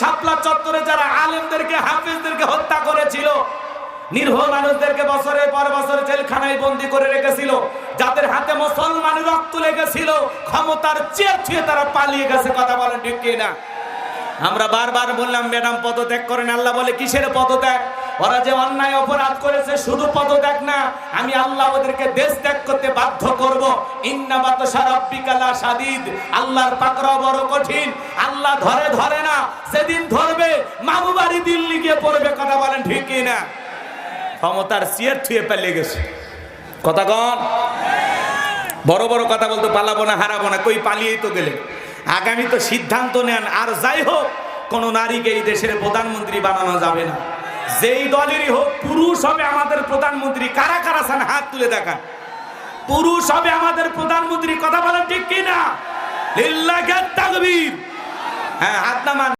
শাপলা চত্বরে যারা আলেমদেরকে হাফেজদেরকে হত্যা করেছিল, নিরীহ মানুষদেরকে বছরের পর বছর জেলখানায় বন্দী করে রেখেছিল, যাদের হাতে মুসলমানের রক্ত লেগেছিল, ক্ষমতার চেয়ার ছুঁয়ে তারা পালিয়ে গেছে। কথা বলেন ঠিক কিনা? আমরা বারবার বললাম ম্যাডাম পদত্যাগ করেন। আল্লাহ বলে কিসের পদত্যাগ? ওরা যে অন্যায় অপরাধ করেছে শুধু পদত্যাগ না, আমি আল্লাহ ওদেরকে দেশ ত্যাগ করতে বাধ্য করব। ইন্না বাতশা রাব্বিকা লাশাদীদ, আল্লাহর পাকড়াও বড় কঠিন। আল্লাহ ধরে ধরে না, সেদিন ধরবে মামু বাড়ি দিল্লি গিয়ে পড়বে। কথা বলেন ঠিক কিনা? ক্ষমতার চেয়ার ছুঁয়ে পালিয়ে গেছে। কথা কন, বড় বড় কথা বলতে পালাবো না, হারাবো না, কই পালিয়েই তো গেলে। আগামী তো সিদ্ধান্ত নেন। আর যাই হোক, কোন নারীকে এই দেশের প্রধানমন্ত্রী বানানো যাবে না। যেই দলেরই হোক, পুরুষ হবে আমাদের প্রধানমন্ত্রী। কারা কারা চান হাত তুলে দেখান। পুরুষ হবে আমাদের প্রধানমন্ত্রী। কথা বলেন ঠিক কিনা? লিল্লাহি তাকবীর। হ্যাঁ, হাত নামান।